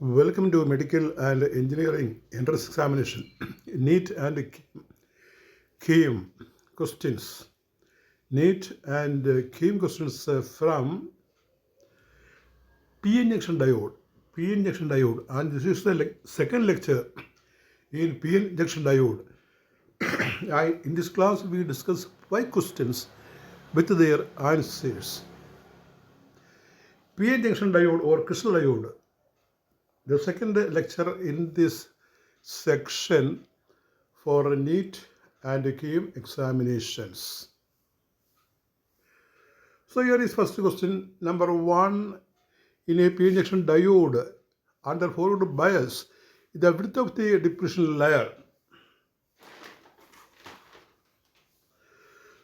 Welcome to Medical and Engineering Entrance Examination. NEET and KEAM questions. NEET and KEAM questions from P injection diode. P injection diode, and this is the second lecture in P injection diode. In this class, we discuss 5 questions with their answers. P junction diode or crystal diode. The second lecture in this section for NEET and KEAM examinations. So here is first question, number 1. In a P junction diode under forward bias, the width of the depletion layer.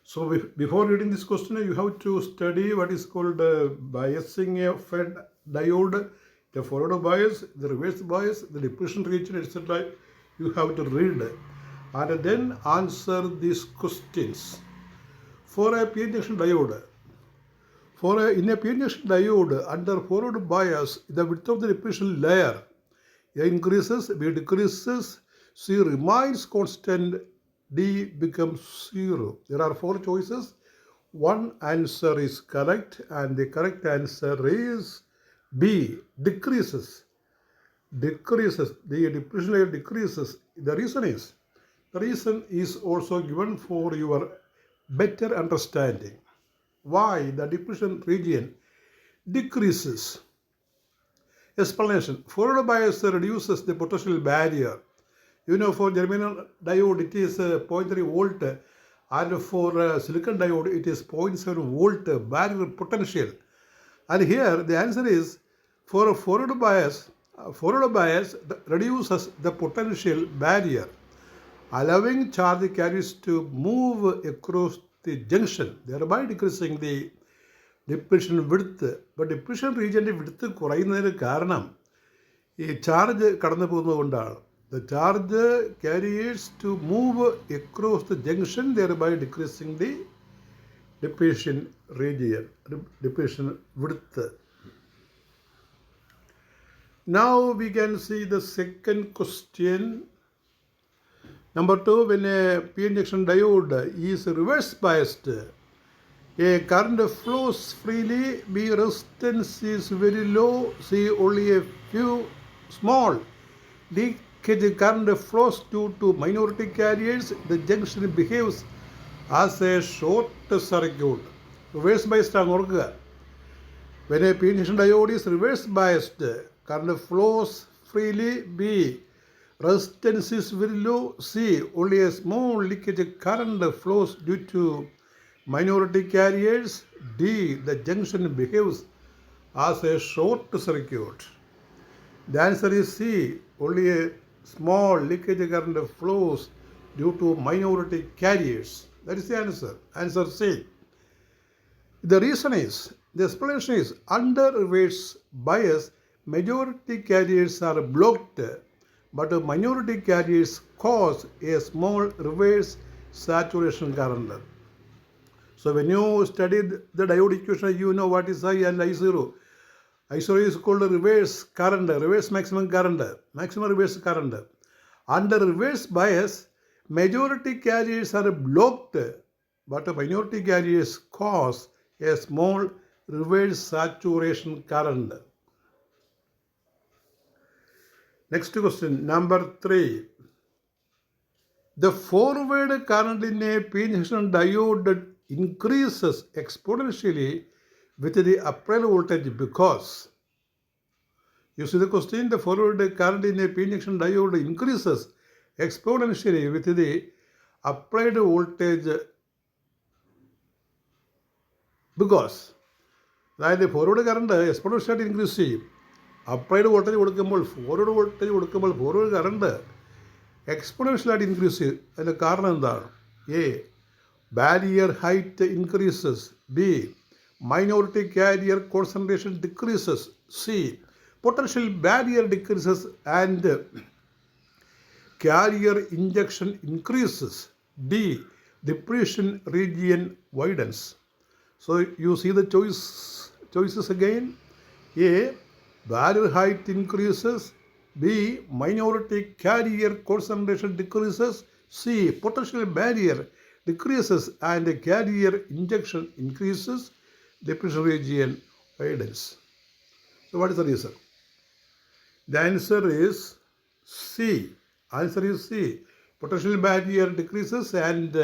So before reading this question, you have to study what is called biasing of a diode, the forward bias, the reverse bias, the depletion region, etc. You have to read and then answer these questions. For a P junction diode, in a P junction diode under forward bias, the width of the depletion layer A increases, B decreases, C remains constant, D becomes 0. There are 4 choices. One answer is correct, and the correct answer is B, decreases. Decreases. The depletion layer decreases. The reason is also given for your better understanding. Why the depletion region decreases? Explanation. Forward bias reduces the potential barrier. For germanium diode it is 0.3 volt, and for silicon diode it is 0.7 volt barrier potential. And here the answer is for forward bias reduces the potential barrier, allowing charge carriers to move across the junction, thereby decreasing the depletion width. But depletion region width കുറയുന്നതിന് കാരണം ഈ charge കടന്നു പോകുന്നതുകൊണ്ടാണ്. The charge carriers to move across the junction, thereby decreasing the depletion region, depletion width. Now we can see the second question. Number 2, when a P junction diode is reverse biased, a current flows freely, B resistance is very low, C only a few small leakage current flows due to minority carriers, the junction behaves as a short circuit. Reverse biased ആണ് ഓർക്കുക. When a P junction diode is reverse biased, current flows freely, B resistance is very low, C only a small leakage current flows due to minority carriers, D the junction behaves as a short circuit. The answer is C, only a small leakage current flows due to minority carriers. That is the answer. Answer C. The explanation is under reverse bias, majority carriers are blocked, but minority carriers cause a small reverse saturation current. So when you studied the diode equation, you know what is I and I0. I0 is called reverse current, reverse maximum current, maximum reverse current. Under reverse bias, majority carriers are blocked, but minority carriers cause a small reverse saturation current. Next question, number 3. The forward current in a P junction diode increases exponentially with the applied voltage because, you see the question, the forward current in a P junction diode increases exponentially with the applied voltage because, അതായത് forward current എക്സ്പോണൻഷ്യലായിട്ട് increase ചെയ്യും. Applied voltage കൊടുക്കുമ്പോൾ forward current എക്സ്പോണൻഷ്യലായിട്ട് increase ചെയ്യും. അതിൻ്റെ കാരണം എന്താണ്? A, barrier height increases, B, minority carrier concentration decreases, C, potential barrier decreases and carrier injection increases, D, depletion region widens. So you see the choices again. A, barrier height increases, B. minority carrier concentration decreases, C. potential barrier decreases and carrier injection increases, depletion region widens. So what is the reason? The answer is C. Answer is C. Potential barrier decreases and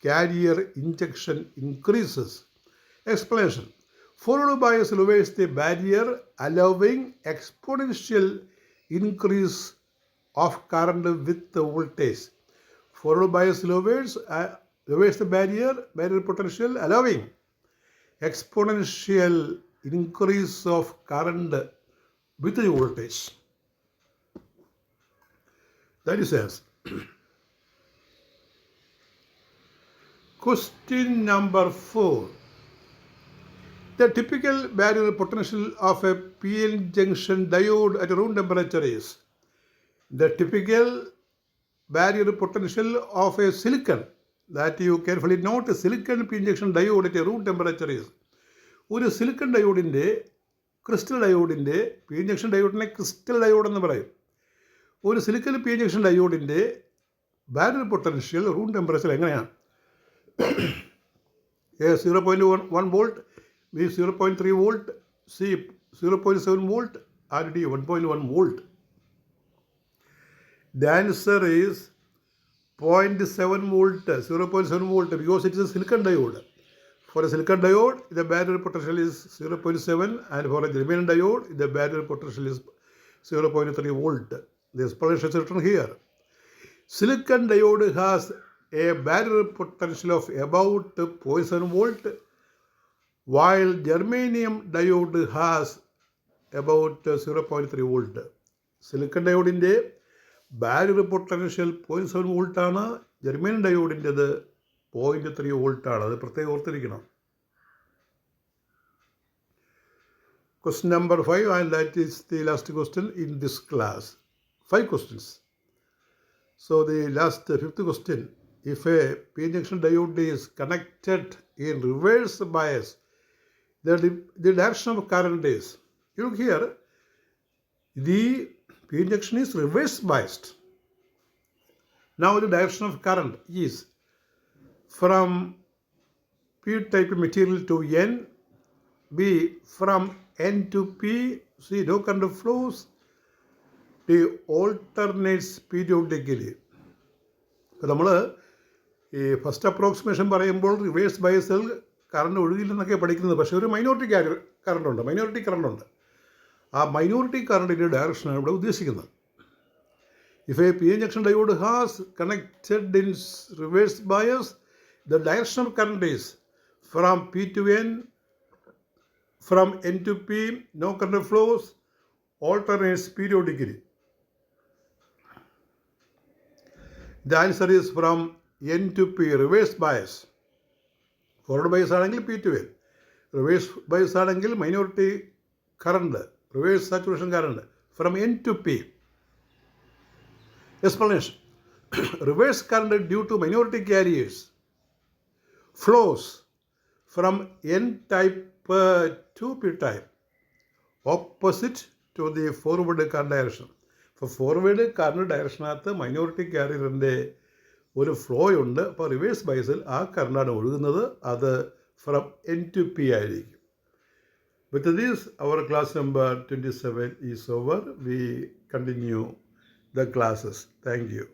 carrier injection increases. Explanation. Forward bias lowers the barrier, allowing exponential increase of current with the voltage. Forward bias lowers the barrier potential, allowing exponential increase of current with the voltage. That is answer. Question number 4. The typical barrier potential of a PN junction diode at room temperature is. The typical barrier potential of a silicon, that you carefully note, silicon PN junction diode at a room temperature is. ഒരു silicon ഡയോഡിൻ്റെ crystal ഡയോഡിൻ്റെ P N junction ഡയോഡിനെ crystal diode എന്ന് പറയും. ഒരു silicon P N junction ഡയോഡിൻ്റെ barrier potential room temperature എങ്ങനെയാണ്? A 0.1 volt, B 0.3 volt, C 0.7 volt, and D 1.1 volt. The answer is 0.7 volt, 0.7 volt, because it is a silicon diode. For a silicon diode, the barrier potential is 0.7, and for a germanium diode, the barrier potential is 0.3 volt. The explanation is written here. Silicon diode has a barrier potential of about 0.7 volt, while germanium diode has about 0.3 volt. Silicon diode barrier potential 0.7 volt ആണ്, ജർമ്മേനിയം ഡയോഡിൻ്റെത് 0.3 volt ആണ്. അത് പ്രത്യേകം ഓർത്തിരിക്കണം. Question number 5, and that is the last question in this class. 5 questions. So the last 5th question. If a PN junction diode is connected in reverse bias, the direction of current is. You look here, the PN junction is reverse biased. Now the direction of current is from P-type material to N, B from N to P, C no current flows, D alternates periodically. അപ്പോൾ നമ്മൾ ഈ first approximation പറയുമ്പോൾ reverse ബയസിൽ current ഒഴുകില്ലെന്നൊക്കെ പഠിക്കുന്നത്. പക്ഷേ ഒരു minority current ഉണ്ട്. ആ minority കറണ്ടിൻ്റെ ഡയറക്ഷനാണ് ഇവിടെ ഉദ്ദേശിക്കുന്നത്. If a PN junction diode has connected in reverse bias, the direction of current is from P to N, from N to P, no current flows, alternates periodically. The answer is from N to P, reverse bias. Forward bias ആണെങ്കിൽ P to N. Reverse bias ആണെങ്കിൽ minority current, reverse saturation current, from N to P. Explanation. Reverse current due to minority carriers flows from N-type to P-type, opposite to the forward current direction. For forward current ഡയറക്ഷനകത്ത് minority ക്യാരിയറിൻ്റെ ഒരു flow ഉണ്ട്. അപ്പോൾ reverse ബയസിൽ ആ കറണ്ടാണ് ഒഴുകുന്നത്. അത് from N to P ആയിരിക്കും. With this, our class number 27 is over. We continue the classes. Thank you.